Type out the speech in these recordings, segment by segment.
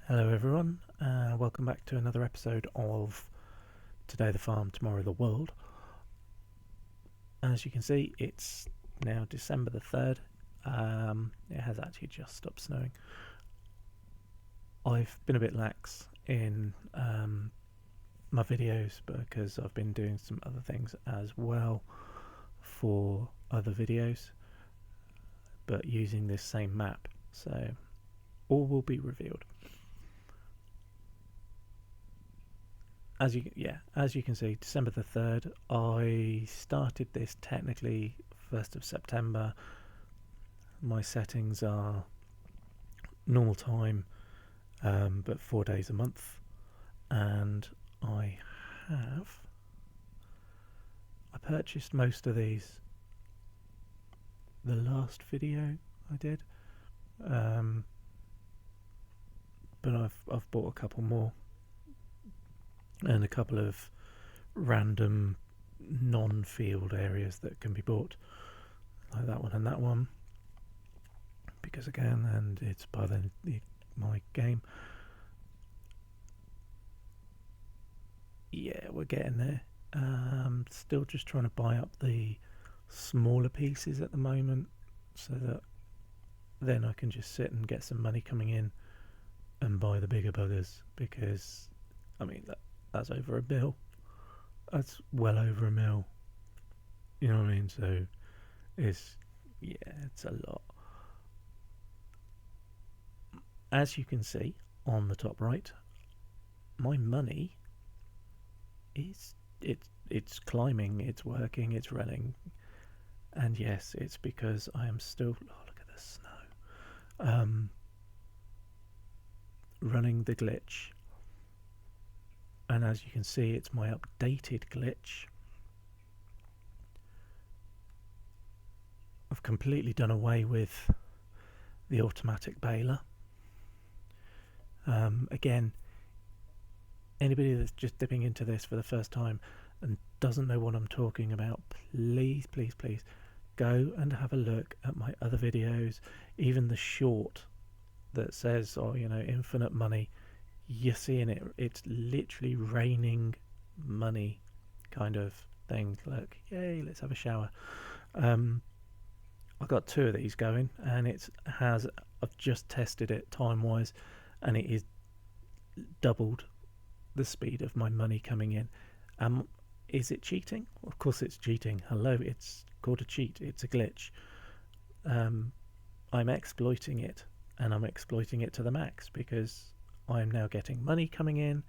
Hello everyone, welcome back to another episode of Today the Farm, Tomorrow the World. As you can see, it's now December the 3rd. It has actually just stopped snowing. I've been a bit lax in my videos because I've been doing some other things as well for other videos, but using this same map, so all will be revealed. As you can see, December the 3rd, I started this technically 1st of September. My settings are normal time, but 4 days a month, and I purchased most of these the last video I did, but I've bought a couple more and a couple of random non-field areas that can be bought, like that one and that one, because again, and it's by my game. Yeah, we're getting there. Still just trying to buy up the smaller pieces at the moment, so that then I can just sit and get some money coming in and buy the bigger buggers, because I mean that's over $1 mil. That's well over $1 mil. You know what I mean? So it's a lot. As you can see on the top right, my money it's climbing, it's working, it's running, and yes, it's because I am still. Oh, look at the snow. Running the glitch. And as you can see, it's my updated glitch. I've completely done away with the automatic baler. Again, anybody that's just dipping into this for the first time and doesn't know what I'm talking about, please go and have a look at my other videos, even the short that says, infinite money. You're seeing it. It's literally raining money kind of thing. Look, yay, let's have a shower. I've got 2 of these going, and I've just tested it time-wise, and it is doubled the speed of my money coming in. Is it cheating? Of course it's cheating. Hello, it's called a cheat. It's a glitch. I'm exploiting it, and I'm exploiting it to the max, because I'm now getting money coming in.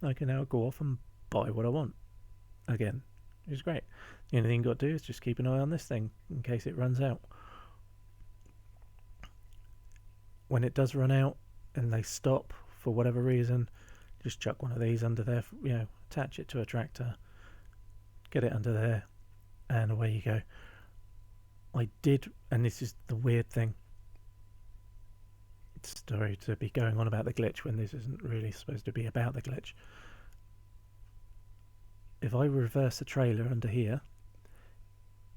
I can now go off and buy what I want again. It's great. The only thing you've got to do is just keep an eye on this thing in case it runs out. When it does run out and they stop for whatever reason, just chuck one of these under there, attach it to a tractor, get it under there, and away you go. I did, and this is the weird thing, sorry to be going on about the glitch when this isn't really supposed to be about the glitch. If I reverse the trailer under here,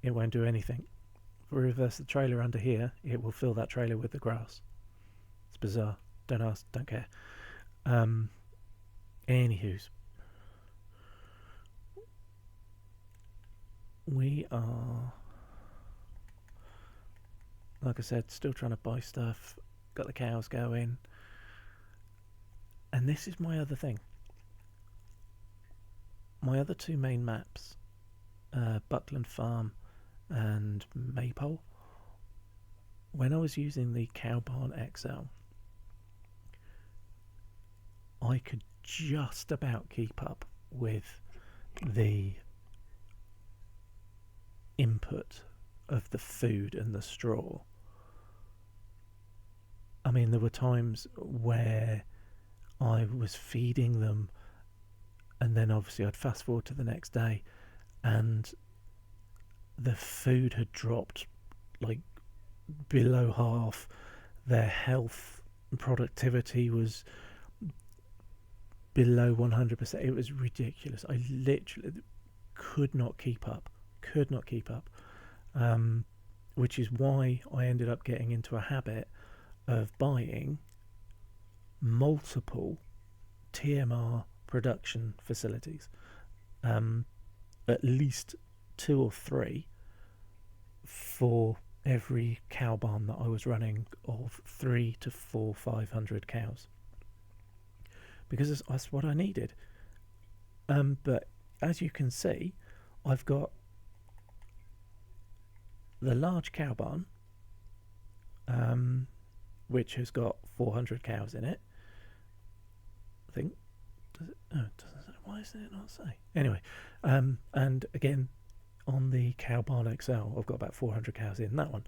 it won't do anything. If I reverse the trailer under here, it will fill that trailer with the grass. It's bizarre. Don't ask, don't care. Anywho's, we are, like I said, still trying to buy stuff. Got the cows going, and this is my other thing. My other 2 main maps, Buckland Farm and Maypole, when I was using the Cow Barn XL, I could just about keep up with the input of the food and the straw. I mean, there were times where I was feeding them, and then obviously I'd fast forward to the next day, and the food had dropped like below half. Their health and productivity was below 100%. It was ridiculous. I literally could not keep up. Which is why I ended up getting into a habit of buying multiple TMR production facilities, at least 2 or 3 for every cow barn that I was running of 3 to 500 cows, because that's what I needed. But as you can see, I've got the large cow barn, which has got 400 cows in it. I think. Does it? Oh, it doesn't say. Why does it not say? Anyway, and again, on the cow barn XL, I've got about 400 cows in that one,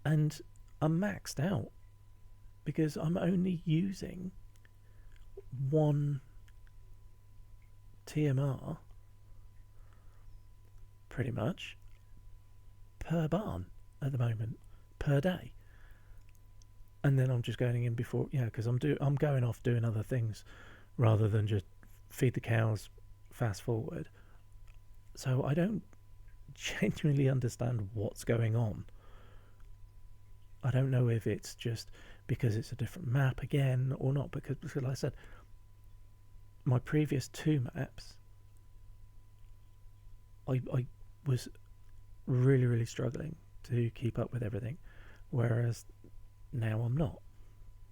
and I'm maxed out because I'm only using one TMR pretty much per barn at the moment, per day. And then I'm just going in before, because I'm going off doing other things rather than just feed the cows, fast forward. So I don't genuinely understand what's going on. I don't know if it's just because it's a different map again or not, because like I said, my previous 2 maps, I was really, really struggling to keep up with everything, whereas now I'm not.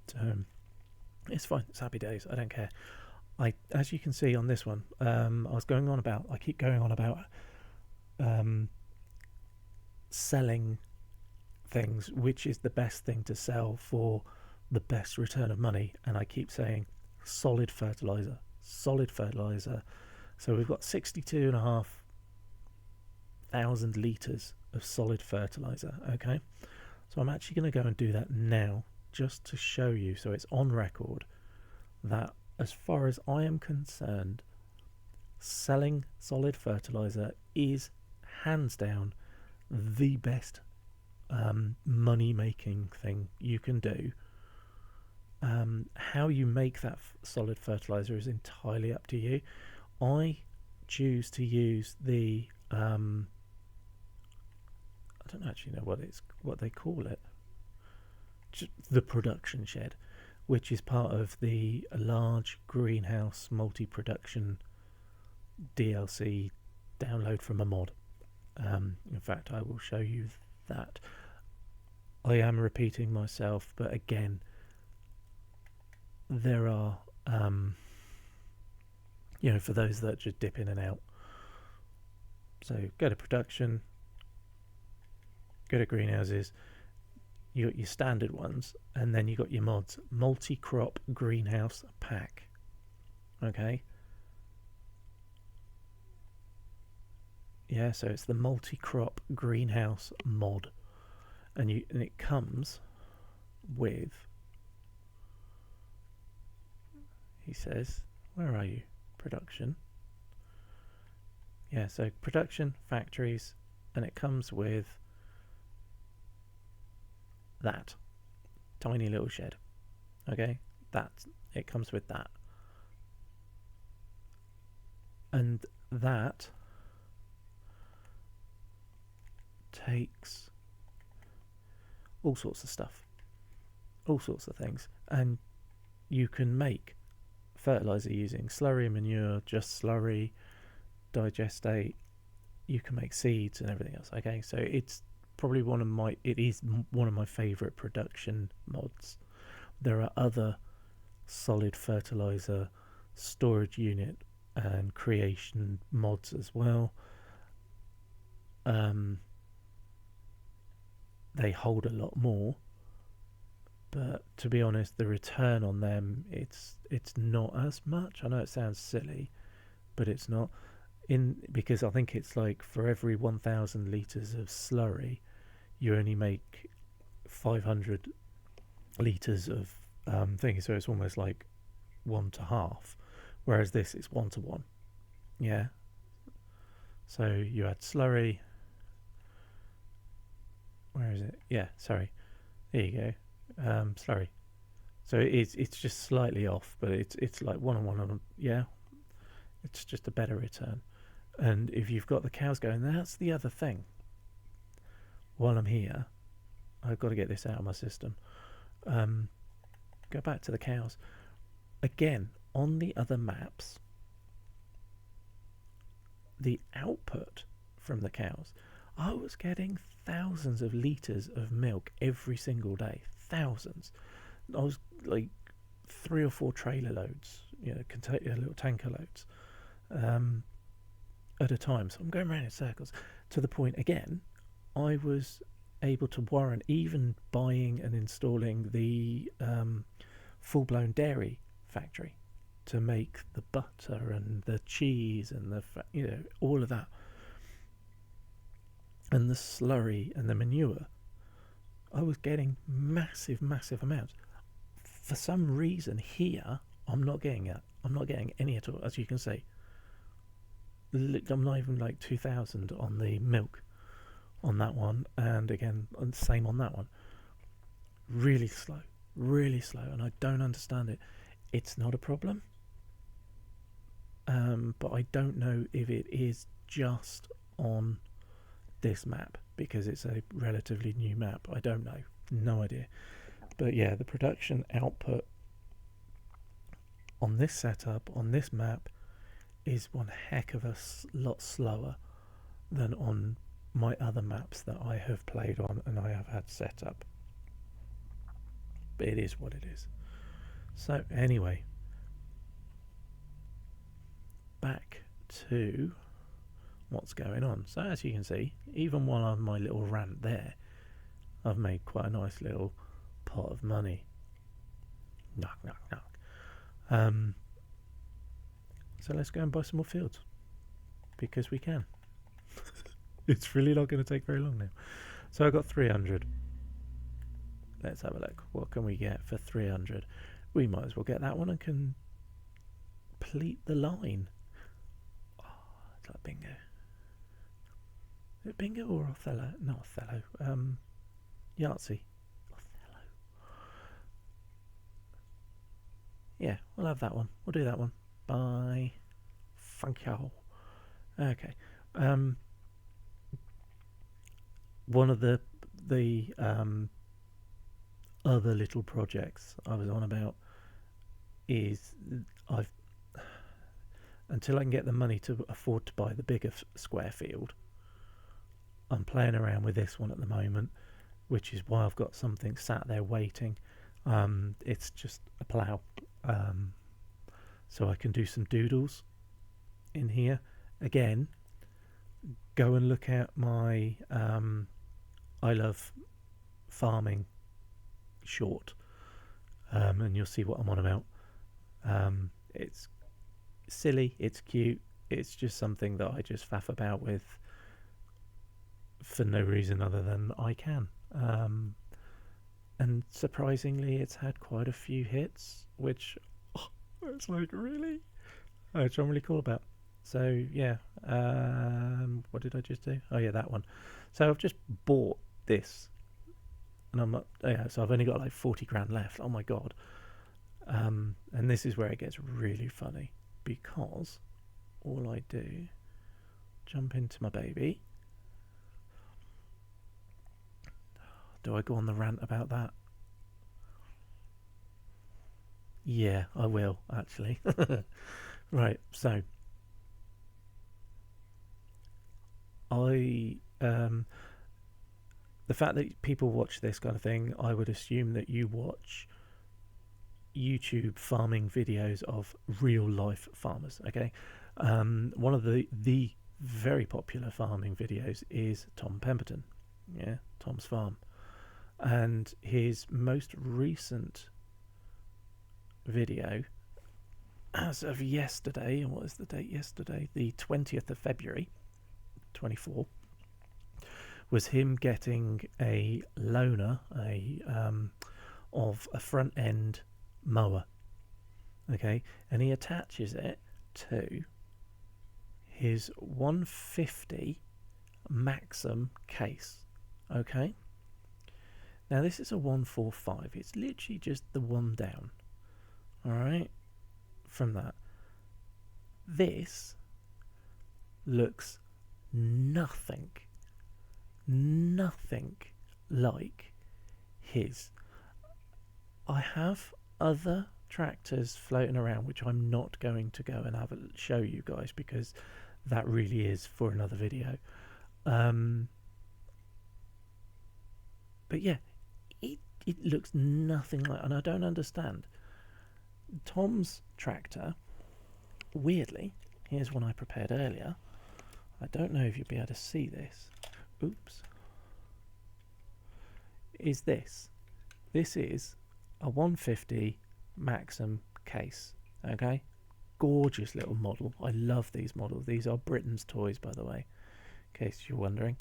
So it's fine, it's happy days, I don't care. As you can see on this one, I keep going on about selling things, which is the best thing to sell for the best return of money, and I keep saying solid fertilizer. So we've got 62,500 litres of solid fertilizer. Okay, so I'm actually going to go and do that now, just to show you, so it's on record, that as far as I am concerned, selling solid fertilizer is hands down the best money making thing you can do. How you make that solid fertilizer is entirely up to you. I choose to use the I don't actually know what they call it, just the production shed, which is part of the large greenhouse multi-production DLC download from a mod. In fact, I will show you that. I am repeating myself, but again, there are for those that just dip in and out. So go to production, go to greenhouses, you got your standard ones, and then you got your mods. Multi-crop greenhouse pack. Okay. Yeah, so it's the multi-crop greenhouse mod, and it comes with, he says, where are you? Production. Yeah, so production, factories, and it comes with that tiny little shed. Okay, it comes with that, and that takes all sorts of stuff, all sorts of things, and you can make fertilizer using slurry, manure, just slurry, digestate. You can make seeds and everything else. Okay, so it's probably one of my favorite production mods. There are other solid fertilizer storage unit and creation mods as well. They hold a lot more, but to be honest, the return on them, it's not as much. I know it sounds silly, but it's not. Because I think it's like for every 1,000 litres of slurry, you only make 500 litres of thing, so it's almost like 1 to half, whereas this is 1 to 1. Yeah. So you add slurry. Where is it? Yeah, sorry. There you go. Slurry. So it's just slightly off, but it's like 1 on 1 on. Yeah. It's just a better return. And if you've got the cows going, that's the other thing. While I'm here, I've got to get this out of my system. Go back to the cows. Again, on the other maps, the output from the cows, I was getting thousands of litres of milk every single day. Thousands. I was like 3 or 4 trailer loads, little tanker loads at a time. So I'm going around in circles to the point, again, I was able to warrant even buying and installing the full-blown dairy factory to make the butter and the cheese and the all of that, and the slurry and the manure. I was getting massive amounts. For some reason here, I'm not getting it. I'm not getting any at all, as you can see. I'm not even like 2,000 on the milk on that one, and again, same on that one. Really slow, and I don't understand it. It's not a problem, but I don't know if it is just on this map because it's a relatively new map. I don't know, no idea. But yeah, the production output on this setup, on this map, is one heck of a lot slower than on my other maps that I have played on and I have had set up. But it is what it is. So anyway, back to what's going on. So as you can see, even while I'm on my little rant there, I've made quite a nice little pot of money. Knock. So let's go and buy some more fields, because we can. It's really not going to take very long now. So I got 300. Let's have a look. What can we get for 300? We might as well get that one and complete the line. Oh, it's like bingo. Is it bingo or Othello? Not Othello. Yahtzee. Othello. Yeah, we'll have that one. We'll do that one. Bye. Thank you. Okay. One of the other little projects I was on about is until I can get the money to afford to buy the bigger square field, I'm playing around with this one at the moment, which is why I've got something sat there waiting. It's just a plough, so I can do some doodles in here. Again, go and look at my I Love Farming short, and you'll see what I'm on about. It's silly, it's cute, it's just something that I just faff about with for no reason other than I can. And surprisingly, it's had quite a few hits, which it's like, really? Which I'm really cool about. So yeah, what did I just do? Oh yeah, that one. So I've just bought this, and I'm not. Yeah, so I've only got like 40 grand left. Oh my god. And this is where it gets really funny, because all I do, jump into my baby. Do I go on the rant about that? Yeah, I will, actually. Right, so the fact that people watch this kind of thing, I would assume that you watch YouTube farming videos of real life farmers. Okay, one of the very popular farming videos is Tom Pemberton. Yeah, Tom's Farm. And his most recent video, as of yesterday, and what is the date yesterday? The 20th of February, 24, was him getting a loaner, of a front end mower. Okay, and he attaches it to his 150 Maxxum case. Okay. Now this is a 145. It's literally just the one down. Alright? From that. This looks nothing like his. I have other tractors floating around which I'm not going to go and show you guys, because that really is for another video. But yeah, it looks nothing like, and I don't understand. Tom's tractor, weirdly, here's one I prepared earlier. I don't know if you'll be able to see this. Oops. Is this. This is a 150 Maxxum case. Okay? Gorgeous little model. I love these models. These are Britain's toys, by the way, in case you're wondering.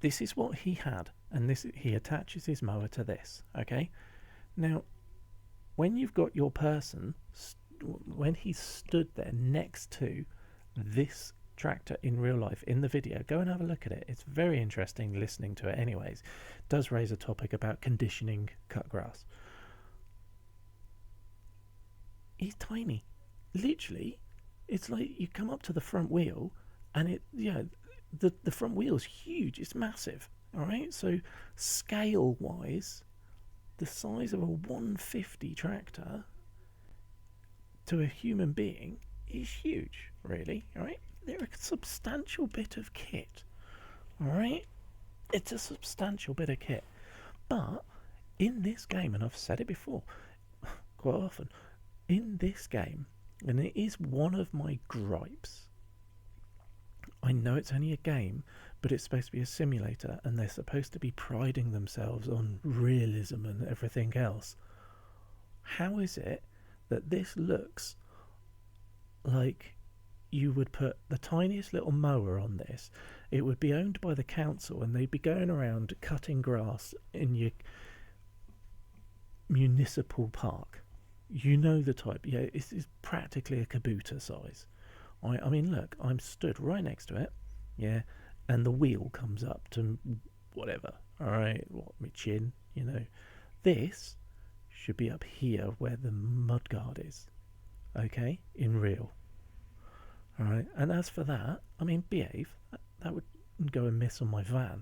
This is what he had, and this, he attaches his mower to this. Okay? Now, when you've got your person, when he stood there next to this tractor in real life in the video, go and have a look at it. It's very interesting listening to it anyways. It does raise a topic about conditioning cut grass. He's tiny. Literally, it's like you come up to the front wheel and it, yeah, the front wheel's huge. It's massive. All right, so scale wise, the size of a 150 tractor to a human being is huge, really. All right, they're a substantial bit of kit. All right, it's a substantial bit of kit. But in this game, and I've said it before quite often, in this game, and it is one of my gripes, I know it's only a game, but it's supposed to be a simulator, and they're supposed to be priding themselves on realism and everything else. How is it that this looks like you would put the tiniest little mower on this? It would be owned by the council, and they'd be going around cutting grass in your municipal park. You know the type. Yeah, it's practically a caboota size. I mean, look, I'm stood right next to it, yeah, and the wheel comes up to whatever, all right, what, my chin, you know. This should be up here where the mudguard is, okay, in real. All right, and as for that, I mean, behave, that would go and miss on my van.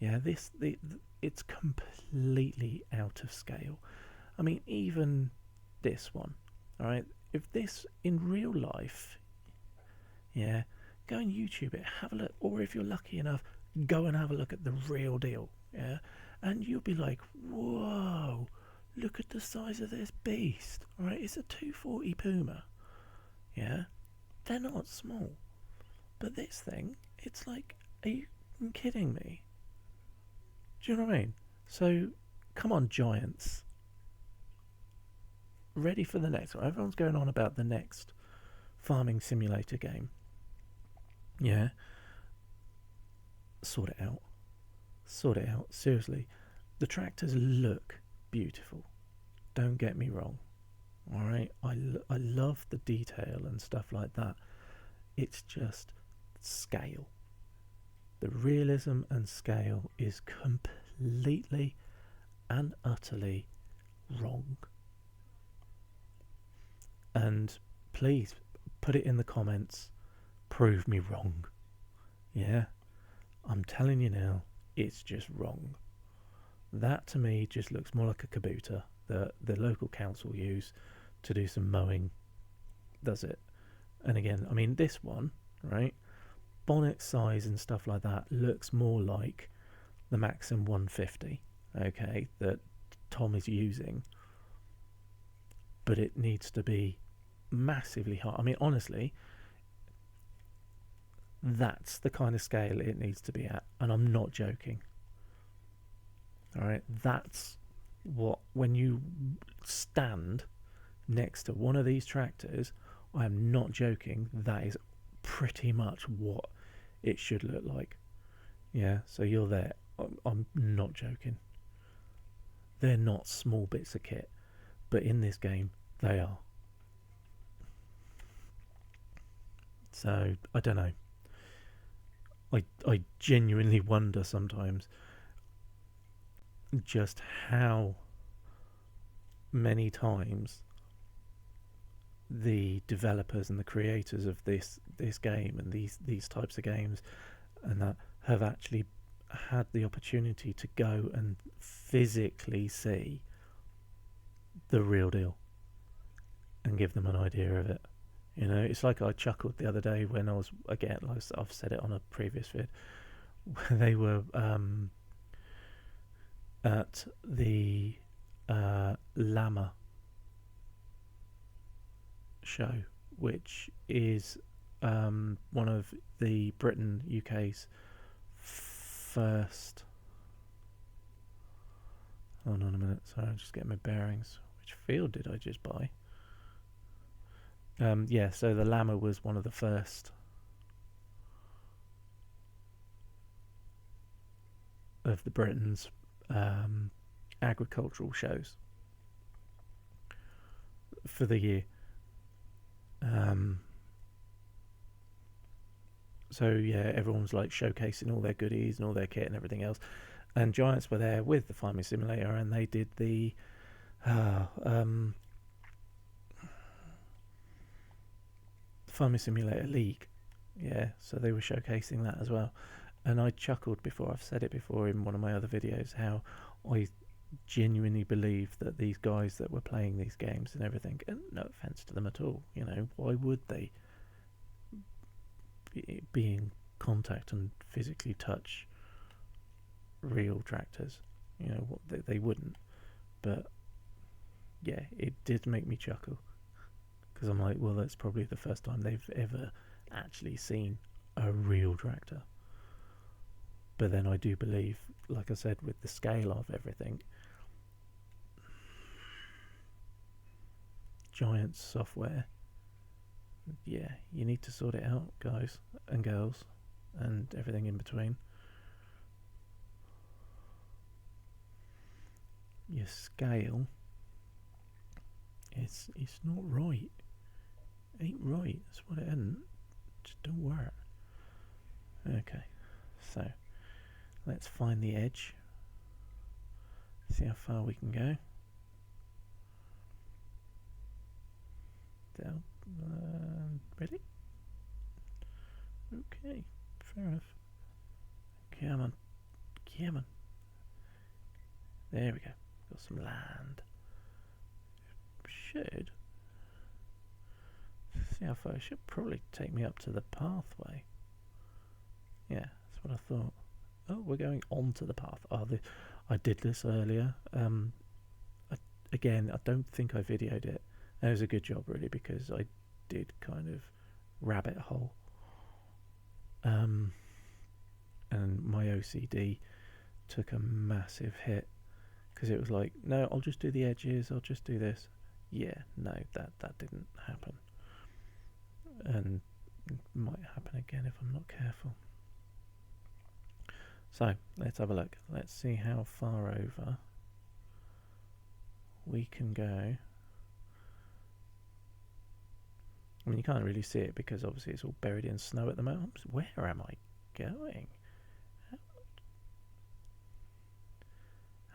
Yeah, it's completely out of scale. I mean, even this one, all right, if this in real life, yeah, go and YouTube it, have a look, or if you're lucky enough, go and have a look at the real deal, yeah, and you'll be like, whoa, look at the size of this beast. All right, it's a 240 Puma, yeah, they're not small, but this thing, it's like, are you kidding me? Do you know what I mean? So, come on, giants, ready for the next one. Everyone's going on about the next farming simulator game. Yeah, sort it out. Sort it out. Seriously, the tractors look beautiful. Don't get me wrong. All right, I love the detail and stuff like that. It's just scale. The realism and scale is completely and utterly wrong. And please put it in the comments. Prove me wrong. Yeah, I'm telling you now, it's just wrong. That to me just looks more like a caboota that the local council use to do some mowing. Does it? And again, I mean, this one, right, bonnet size and stuff like that looks more like the Maxxum 150, okay, that Tom is using, but it needs to be massively high. I mean, honestly, that's the kind of scale it needs to be at, and I'm not joking. All right, that's what, when you stand next to one of these tractors, I am not joking, that is pretty much what it should look like. Yeah, so you're there. I'm not joking. They're not small bits of kit, but in this game, they are. So, I don't know. I genuinely wonder sometimes just how many times the developers and the creators of this game and these types of games and that have actually had the opportunity to go and physically see the real deal and give them an idea of it. You know, it's like I chuckled the other day when I was, again, like I've said it on a previous vid, where they were at the Llama show, which is one of the Britain UK's first. Hold on a minute, sorry, I'm just getting my bearings. Which field did I just buy? Yeah, so the Llama was one of the first of the Britain's agricultural shows for the year. So yeah, everyone was like showcasing all their goodies and all their kit and everything else. And Giants were there with the Farming Simulator, and they did the Farming Simulator League. Yeah, so they were showcasing that as well. And I chuckled before, I've said it before in one of my other videos, how I genuinely believe that these guys that were playing these games and everything, and no offence to them at all, you know, why would they be in contact and physically touch real tractors? You know, what they wouldn't. But yeah, it did make me chuckle, because I'm like, well, that's probably the first time they've ever actually seen a real tractor. But then I do believe, like I said, with the scale of everything, Giants software, yeah, you need to sort it out, guys and girls, and everything in between. Your scale, it's not right. Ain't right. That's what it isn't. Just don't work. Okay, so let's find the edge. See how far we can go. Down. Ready? Okay, fair enough. Come on. Come on. There we go. Got some land. Should. See how far. It should probably take me up to the pathway. Yeah, that's what I thought. Oh, we're going onto the path. Oh, I did this earlier. Again, I don't think I videoed it. That was a good job, really, because I did kind of rabbit hole. And my OCD took a massive hit, because it was like, no, I'll just do the edges, I'll just do this. Yeah, no, that didn't happen. And it might happen again if I'm not careful. So, let's have a look. Let's see how far over we can go. I mean, you can't really see it because obviously it's all buried in snow at the moment. Where am I going?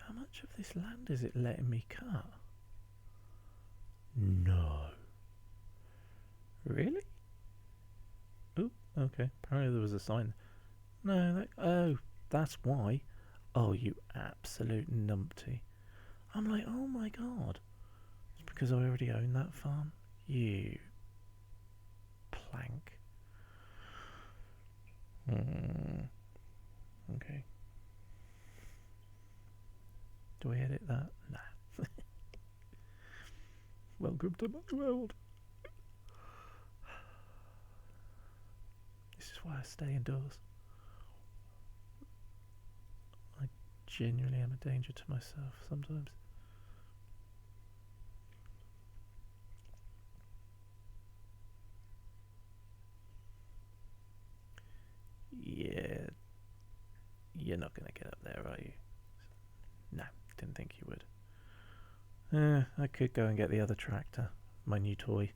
How much of this land is it letting me cut? No. Really? Oh, okay. Apparently there was a sign. No, oh, that's why. Oh, you absolute numpty. I'm like, oh my god. It's because I already own that farm. You plank. Okay. Do I edit that? Nah. Welcome to my world. This is why I stay indoors. I genuinely am a danger to myself sometimes. Yeah, you're not going to get up there, are you? No, didn't think you would. I could go and get the other tractor, my new toy.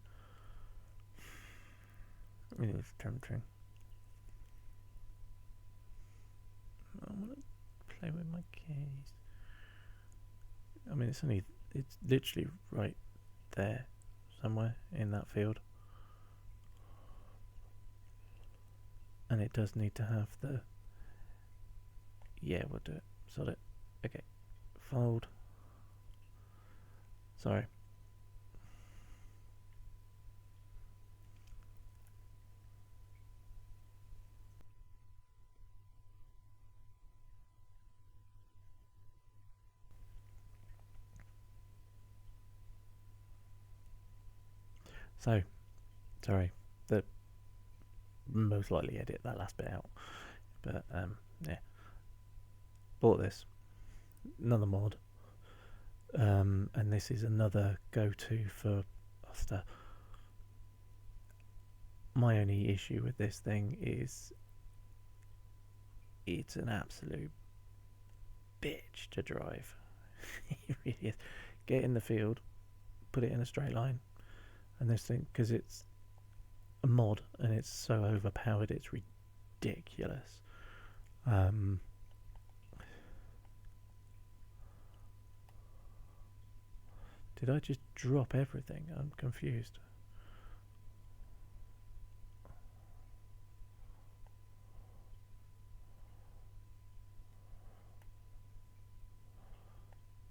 It's tempting. I want to play with my keys. I mean, it's literally right there, somewhere in that field. And it does need to have the, Yeah, we'll do it. Sort it. Okay. Fold. Sorry. So, sorry. The most likely edit that last bit out. But yeah. Bought this. Another mod. And this is another go-to for Oster. My only issue with this thing is it's an absolute bitch to drive. It really is. Get in the field, put it in a straight line, and this thing, because it's a mod and it's so overpowered, it's ridiculous. Did I just drop everything? I'm confused.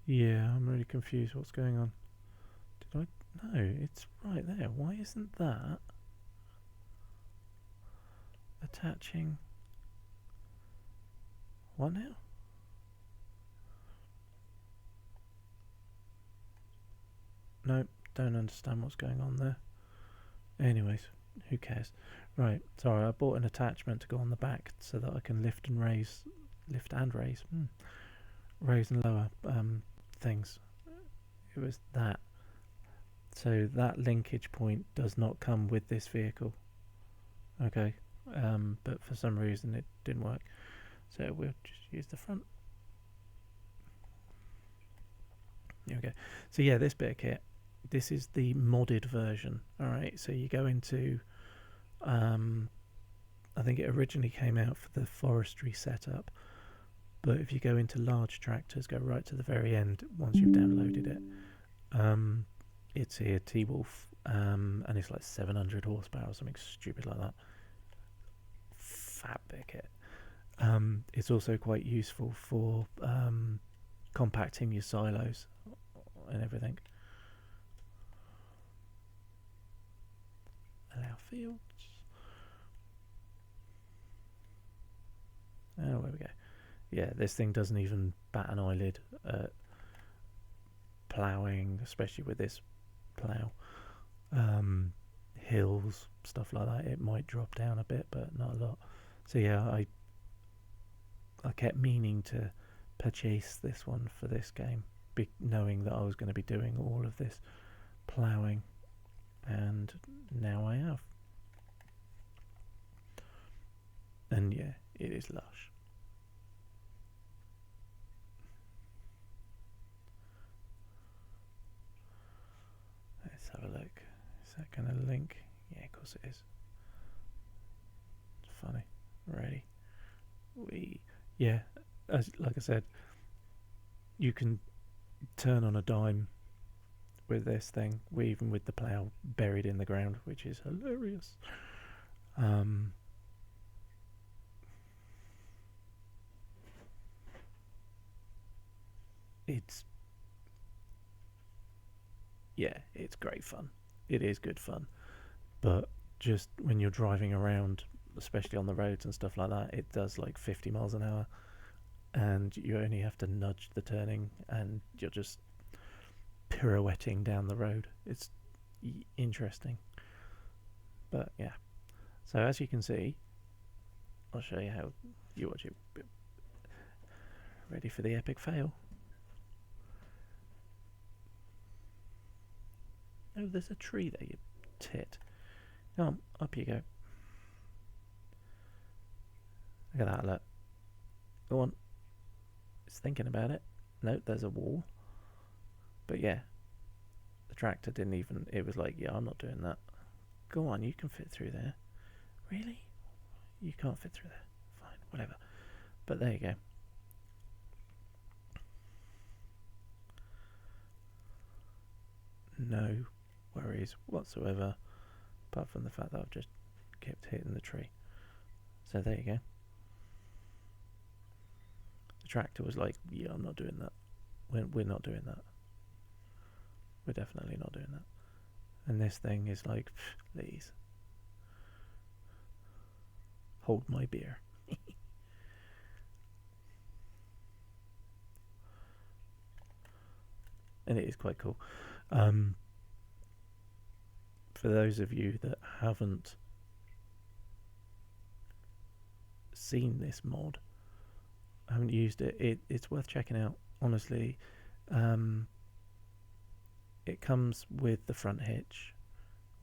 Yeah, I'm really confused what's going on. Did I? No, it's right there. Why isn't that attaching? What now? No, don't understand what's going on there. Anyways, who cares? Right, sorry, I bought an attachment to go on the back so that I can lift and raise and lower things. It was that. So that linkage point does not come with this vehicle. Okay, but for some reason it didn't work. So we'll just use the front. There we go. So yeah, this bit of kit, this is the modded version. Alright, so you go into, I think it originally came out for the forestry setup, but if you go into large tractors, go right to the very end once you've downloaded it. It's here, T-Wolf, and it's like 700 horsepower or something stupid like that. Fat bit of kit. It's also quite useful for compacting your silos and everything. Allow fields. Oh, there we go. Yeah, this thing doesn't even bat an eyelid at ploughing, especially with this plough. Hills, stuff like that. It might drop down a bit, but not a lot. So yeah, I kept meaning to purchase this one for this game, knowing that I was going to be doing all of this ploughing, and now I have. And yeah, it is lush. Let's have a look. Is that going to link? Yeah, of course it is. It's funny. Ready? Yeah, like I said, you can turn on a dime with this thing, even with the plough buried in the ground, which is hilarious. It's great fun. It is good fun, but just when you're driving around, especially on the roads and stuff like that, it does like 50 miles an hour, and you only have to nudge the turning, and you're just pirouetting down the road. It's interesting, but yeah. So as you can see, I'll show you how you watch it. Ready for the epic fail? Oh, there's a tree there, you tit. Come on, up you go. Look at that, look. Go on. It's thinking about it. No, there's a wall. But yeah, the tractor didn't even, it was like, yeah, I'm not doing that. Go on, you can fit through there. Really? You can't fit through there. Fine, whatever. But there you go. No worries whatsoever, apart from the fact that I've just kept hitting the tree. So there you go. tractor was like, yeah, I'm not doing that. We're not doing that. We're definitely not doing that. And this thing is like, please, hold my beer. And it is quite cool. For those of you that haven't seen this mod, haven't used it, it's worth checking out, honestly. It comes with the front hitch,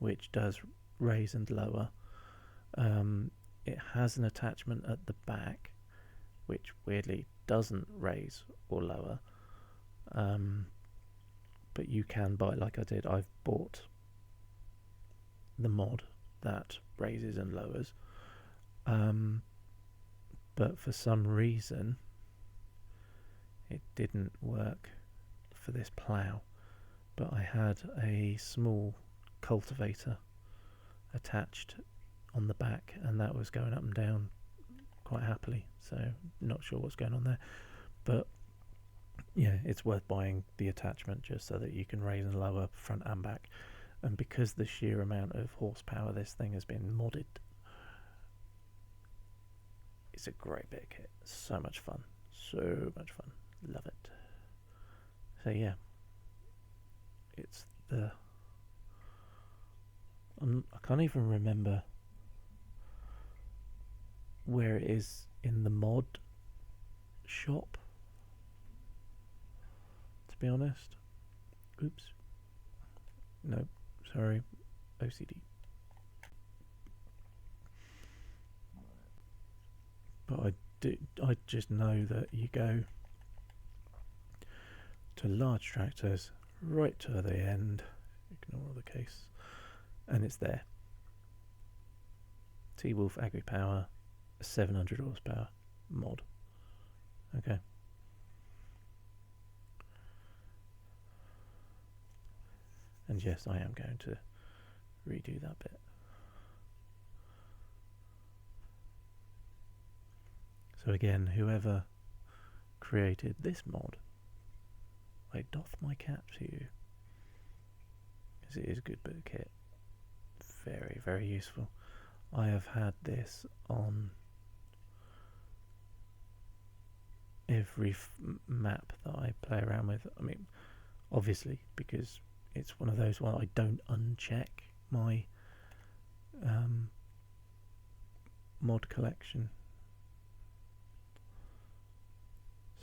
which does raise and lower. It has an attachment at the back, which weirdly doesn't raise or lower. But you can buy, like I did, I've bought the mod that raises and lowers. But for some reason it didn't work for this plough. But I had a small cultivator attached on the back, and that was going up and down quite happily, so not sure what's going on there. But yeah, it's worth buying the attachment just so that you can raise and lower front and back. And because the sheer amount of horsepower this thing has been modded, it's a great bit of kit. So much fun. So much fun. Love it. So yeah, it's the... I can't even remember where it is in the mod shop, to be honest. Oops. No, sorry. OCD. But I just know that you go to large tractors right to the end, ignore the case, and it's there. T-Wolf Agri Power, 700 horsepower mod. Okay. And yes, I am going to redo that bit. So again, whoever created this mod, I doff my cap to you, because it is a good bit of kit. Very, very useful. I have had this on every map that I play around with. I mean, obviously, because it's one of those where I don't uncheck my mod collection.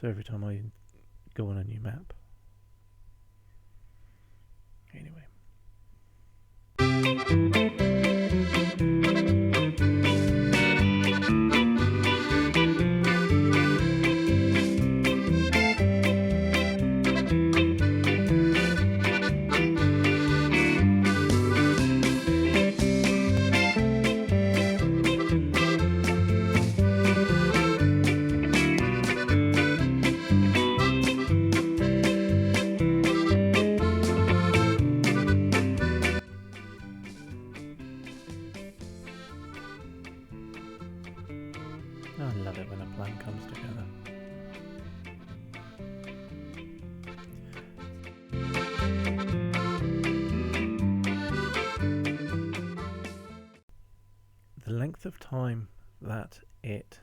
So every time I go on a new map. Anyway. I love it when a plan comes together. The length of time that it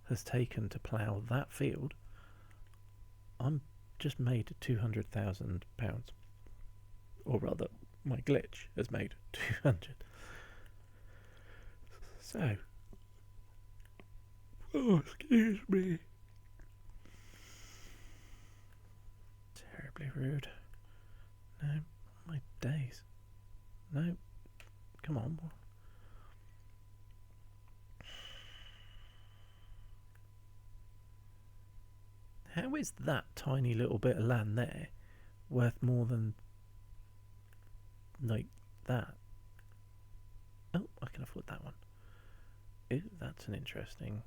has taken to plough that field, I'm just made £200,000. Or rather, my glitch has made 200. So, oh, excuse me. Terribly rude. No, my days. No, come on. How is that tiny little bit of land there worth more than, like, that? Oh, I can afford that one. Ooh, that's an interesting...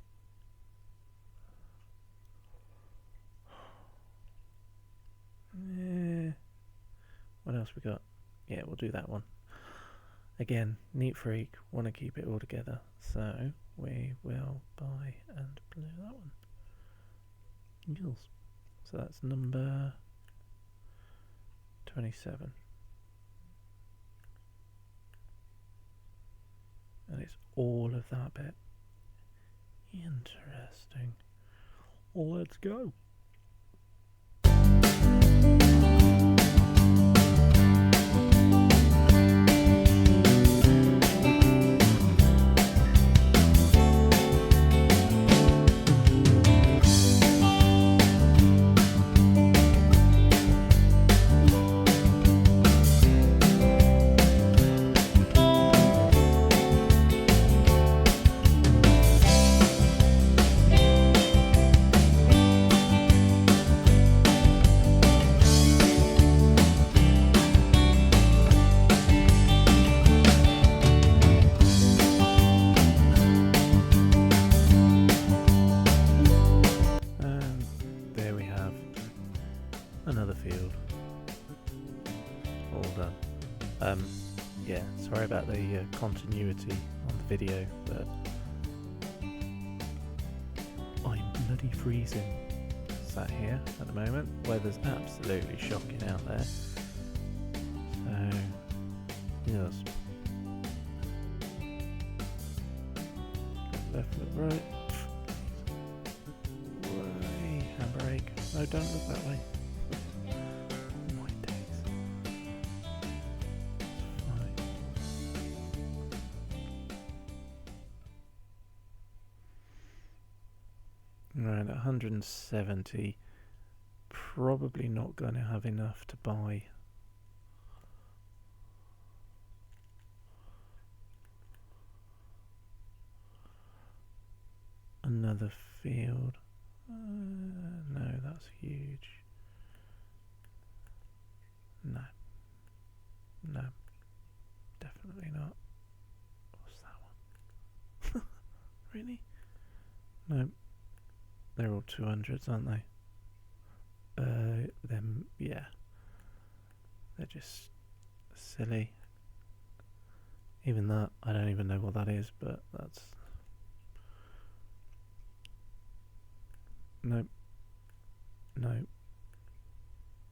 What else we got? Yeah, we'll do that one. Again, neat freak, want to keep it all together, so we will buy and blue that one. Yes. So that's number 27. And it's all of that bit. Interesting. Let's go. Another field. All done. Yeah, sorry about the continuity on the video, but I'm bloody freezing sat here at the moment. Weather's absolutely shocking out there. So, yes. Left, look right. Way, handbrake. No, don't look that way. Right, 170. Probably not going to have enough to buy. Another field. No, that's huge. No. No. Definitely not. What's that one? Really? No. They're all 200s, aren't they? Them, yeah. They're just silly. Even that, I don't even know what that is, but that's... No. No.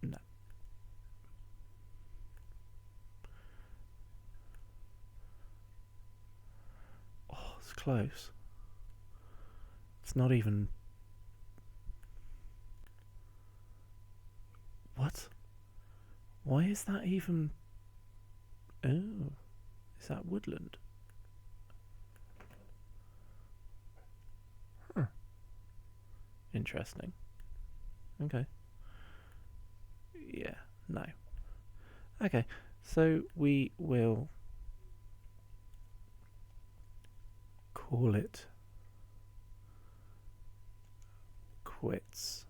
No. Oh, it's close. It's not even... What? Why is that even... Oh, is that woodland? Huh. Interesting. Okay. Yeah, no. Okay, so we will call it quits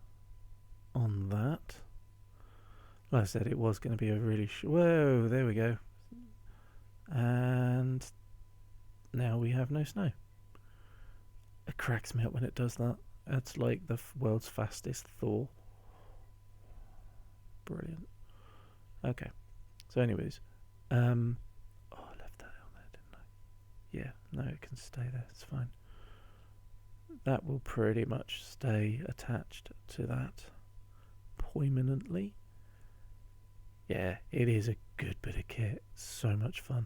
on that. Like I said, it was going to be a really whoa, there we go. And now we have no snow. It cracks me up when it does that. That's like the world's fastest thaw. Brilliant. Okay. So anyways, oh, I left that on there, didn't I? Yeah, no, it can stay there. It's fine. That will pretty much stay attached to that permanently. Yeah, it is a good bit of kit. So much fun.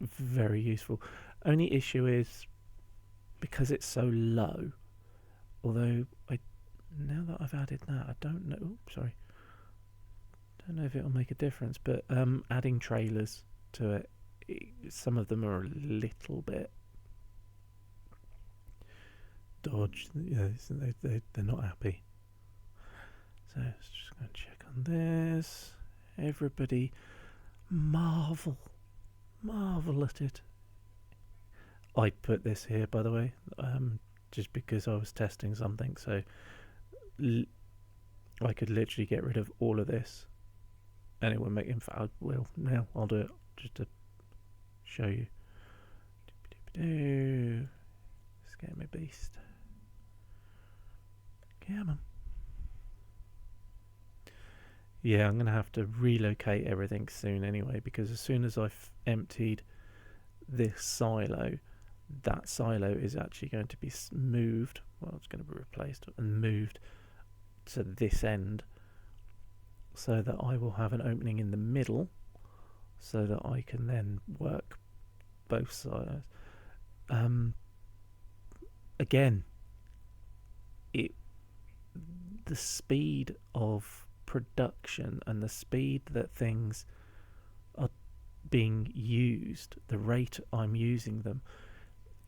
Very useful. Only issue is because it's so low. Although now that I've added that, I don't know. Oops, sorry. Don't know if it'll make a difference. But adding trailers to it, some of them are a little bit dodged. Yeah, they're not happy. So let's just go and check on this. Everybody marvel at it. I put this here, by the way, just because I was testing something, so I could literally get rid of all of this and it would make, in fact I will now, I'll do it just to show you. Scare me beast. Come on. Yeah, I'm going to have to relocate everything soon anyway, because as soon as I've emptied this silo, that silo is actually going to be moved. Well, it's going to be replaced and moved to this end, so that I will have an opening in the middle, so that I can then work both sides. Again, the speed of production and the speed that things are being used, the rate I'm using them,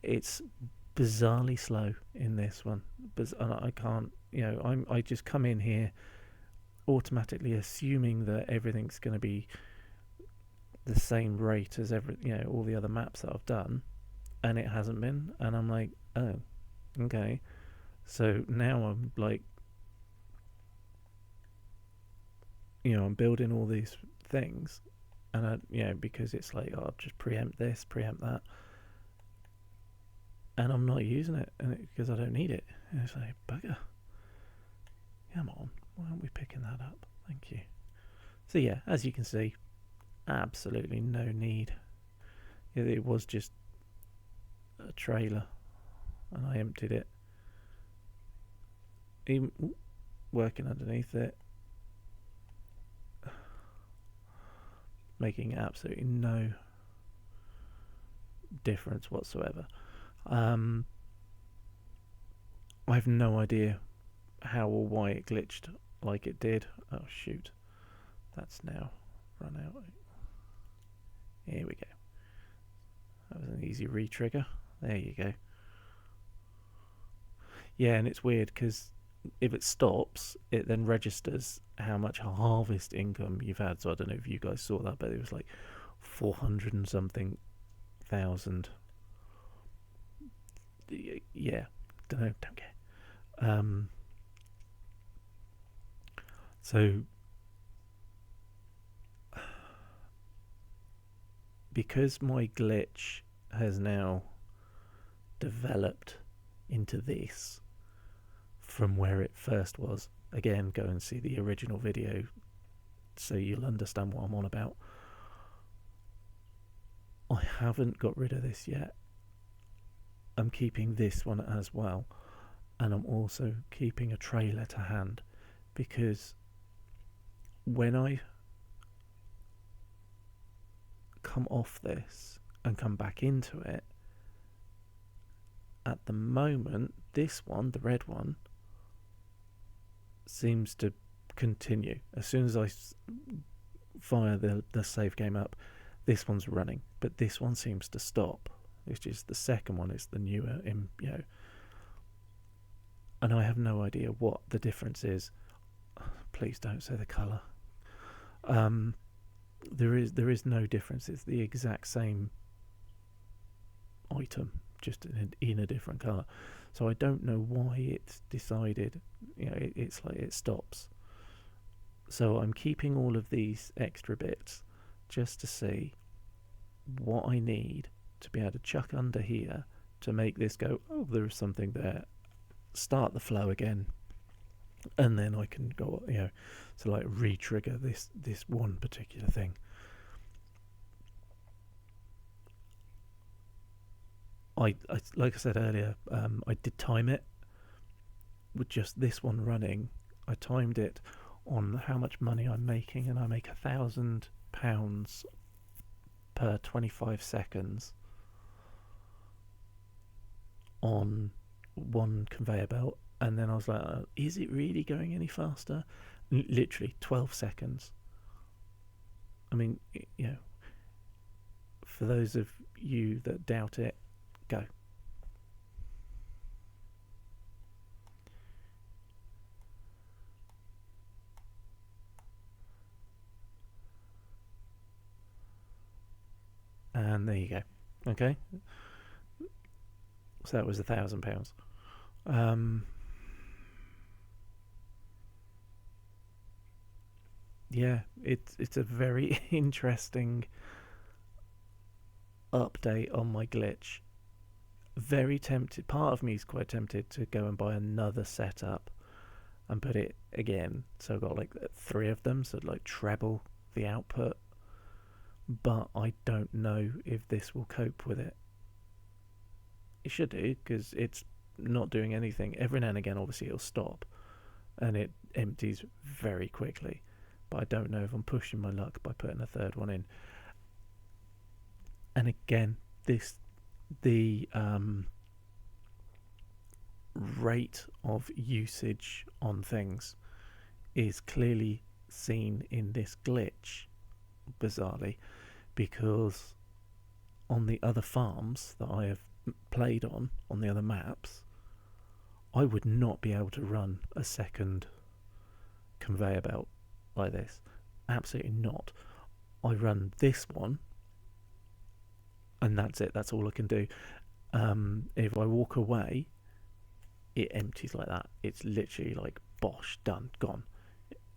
it's bizarrely slow in this one. And I can't, I just come in here automatically assuming that everything's going to be the same rate as all the other maps that I've done, and it hasn't been. And I'm like, oh, okay. So now I'm like, I'm building all these things, and because it's like, I'll just preempt this, preempt that, and I'm not using it, because I don't need it. And it's like, bugger. Come on, why aren't we picking that up? Thank you. So yeah, as you can see, absolutely no need. It was just a trailer, and I emptied it. Even working underneath it, making absolutely no difference whatsoever. I have no idea how or why it glitched like it did. Oh shoot, that's now run out. Here we go. That was an easy re-trigger. There you go. Yeah, and it's weird because if it stops, it then registers how much harvest income you've had. So I don't know if you guys saw that, but it was like 400 and something thousand. Yeah, don't care. So because my glitch has now developed into this from where it first was, again, go and see the original video so you'll understand what I'm on about. I haven't got rid of this yet. I'm keeping this one as well, and I'm also keeping a trailer to hand, because when I come off this and come back into it, at the moment this one, the red one, seems to continue. As soon as I fire the save game up, this one's running, but this one seems to stop, which is the second one. It's the newer, and I have no idea what the difference is. Please don't say the colour. There is no difference. It's the exact same item, just in a different colour. So I don't know why it's decided, it's like it stops. So I'm keeping all of these extra bits just to see what I need to be able to chuck under here to make this go, oh, there's something there, start the flow again, and then I can go, to like re-trigger this one particular thing. I like I said earlier, I did time it with just this one running. I timed it on how much money I'm making, and I make £1,000 per 25 seconds on one conveyor belt. And then I was like, is it really going any faster? Literally 12 seconds. I mean, for those of you that doubt it, go. And there you go. Okay. So that was £1,000. Yeah, it's a very interesting update on my glitch. Very tempted. Part of me is quite tempted to go and buy another setup and put it again. So I've got like 3 of them, so like treble the output. But I don't know if this will cope with it. It should do, because it's not doing anything. Every now and again, obviously, it'll stop and it empties very quickly. But I don't know if I'm pushing my luck by putting a third one in. And again, the rate of usage on things is clearly seen in this glitch, bizarrely, because on the other farms that I have played on the other maps, I would not be able to run a second conveyor belt like this. Absolutely not. I run this one, and that's it. That's all I can do. If I walk away, it empties like that. It's literally like, bosh, done, gone.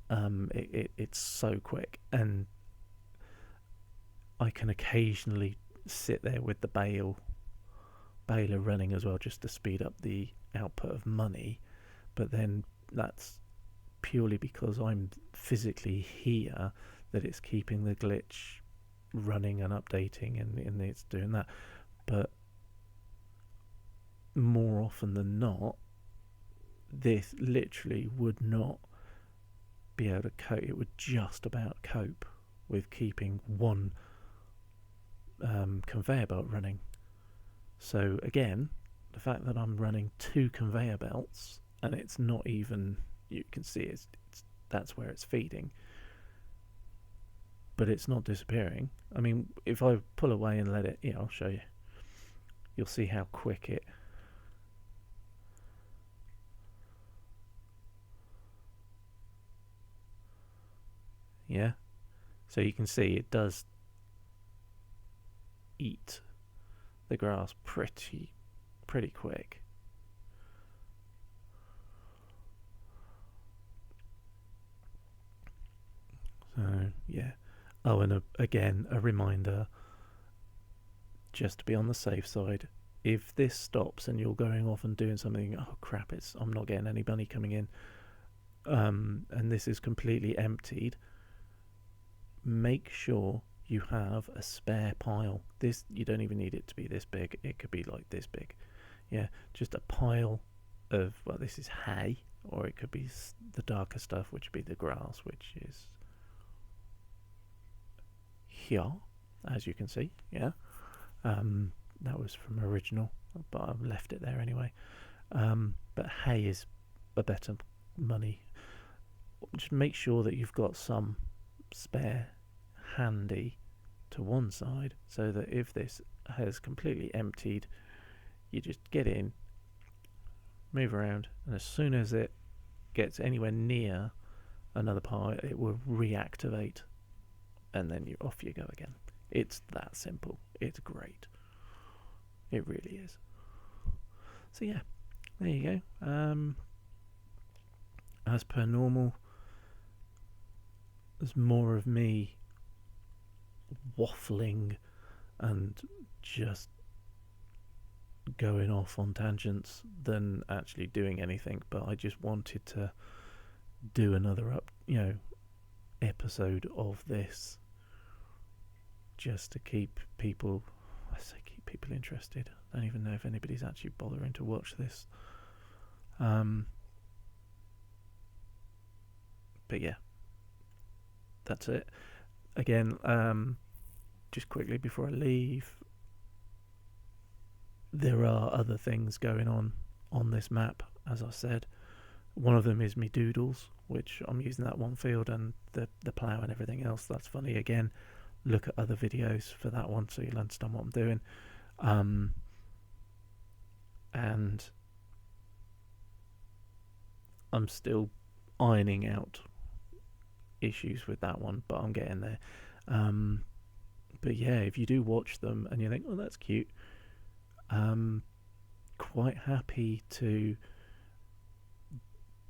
It's so quick, and I can occasionally sit there with the baler running as well, just to speed up the output of money. But then that's purely because I'm physically here that it's keeping the glitch running and updating, and it's doing that. But more often than not, this literally would not be able to cope. It would just about cope with keeping one conveyor belt running. So again, the fact that I'm running 2 conveyor belts, and it's not even, you can see it's that's where it's feeding, but it's not disappearing. I mean, if I pull away and let it, I'll show you. You'll see how quick it. Yeah, so you can see it does eat the grass pretty quick. So yeah. Oh, and again, a reminder, just to be on the safe side, if this stops and you're going off and doing something, oh crap, I'm not getting any money coming in, and this is completely emptied, make sure you have a spare pile. This, you don't even need it to be this big. It could be like this big. Yeah, just a pile of, well, this is hay, or it could be the darker stuff, which would be the grass, which is here, as you can see. Yeah, that was from original, but I've left it there anyway. But hay is a better money. Just make sure that you've got some spare handy to one side, so that if this has completely emptied, you just get in, move around, and as soon as it gets anywhere near another part, it will reactivate, and then off you go again. It's that simple. It's great. It really is. So yeah, there you go. As per normal, there's more of me waffling and just going off on tangents than actually doing anything. But I just wanted to do another episode of this, just to keep people interested. I don't even know if anybody's actually bothering to watch this. But yeah, that's it. Again, just quickly before I leave, there are other things going on this map, as I said. One of them is me doodles, which I'm using that one field, and the plough and everything else. That's funny. Again, look at other videos for that one so you'll understand what I'm doing. And I'm still ironing out issues with that one, but I'm getting there. But yeah, if you do watch them and you think, oh, that's cute, quite happy to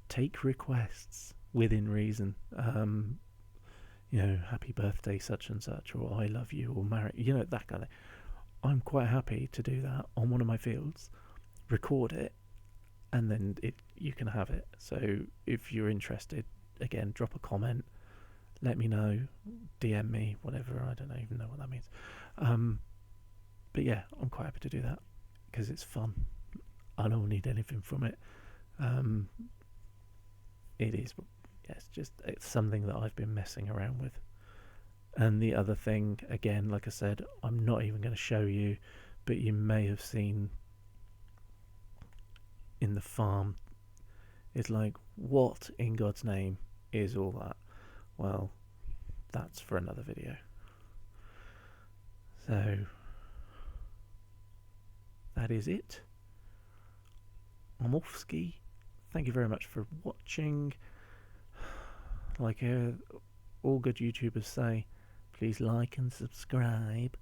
take requests within reason. Happy birthday such and such, or I love you, or marry, that kind of thing. I'm quite happy to do that on one of my fields, record it, and then you can have it. So if you're interested, again, drop a comment, let me know, DM me, whatever. I don't even know what that means. But yeah, I'm quite happy to do that. because it's fun. I don't need anything from it. It is, it's something that I've been messing around with. And the other thing, again, like I said, I'm not even going to show you, but you may have seen in the farm, it's like, what in God's name is all that? Well, that's for another video. So that is it. I'm off ski. Thank you very much for watching. Like all good YouTubers say, please like and subscribe.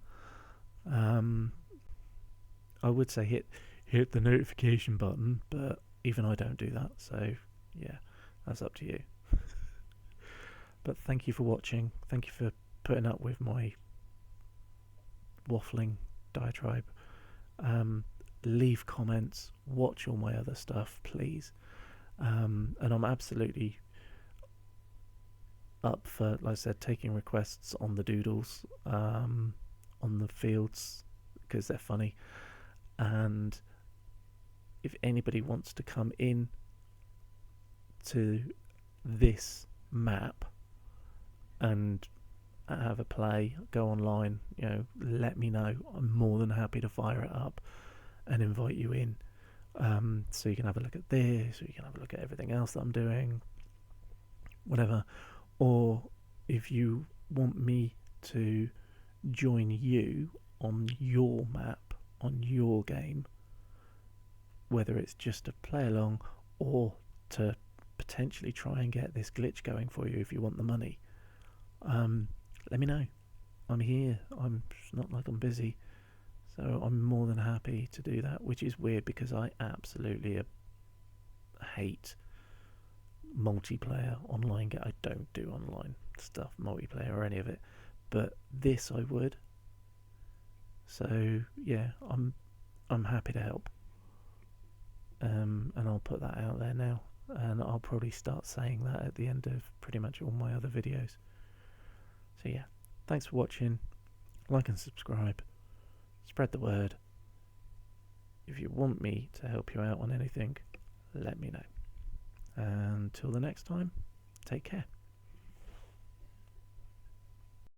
I would say hit the notification button, but even I don't do that, so yeah, that's up to you. But thank you for watching. Thank you for putting up with my waffling diatribe. Leave comments, watch all my other stuff, please. And I'm absolutely up for, like I said, taking requests on the doodles, on the fields, because they're funny. And if anybody wants to come in to this map and have a play, go online, let me know. I'm more than happy to fire it up and invite you in, so you can have a look at this, or you can have a look at everything else that I'm doing, whatever. Or if you want me to join you on your map, on your game, whether it's just to play along or to potentially try and get this glitch going for you if you want the money, let me know. I'm here. It's not like I'm busy, so I'm more than happy to do that, which is weird because I absolutely hate multiplayer online. I don't do online stuff, multiplayer or any of it, but this I would. So yeah, I'm happy to help, and I'll put that out there now, and I'll probably start saying that at the end of pretty much all my other videos. So yeah, thanks for watching. Like and subscribe, spread the word. If you want me to help you out on anything, let me know. Until the next time, take care.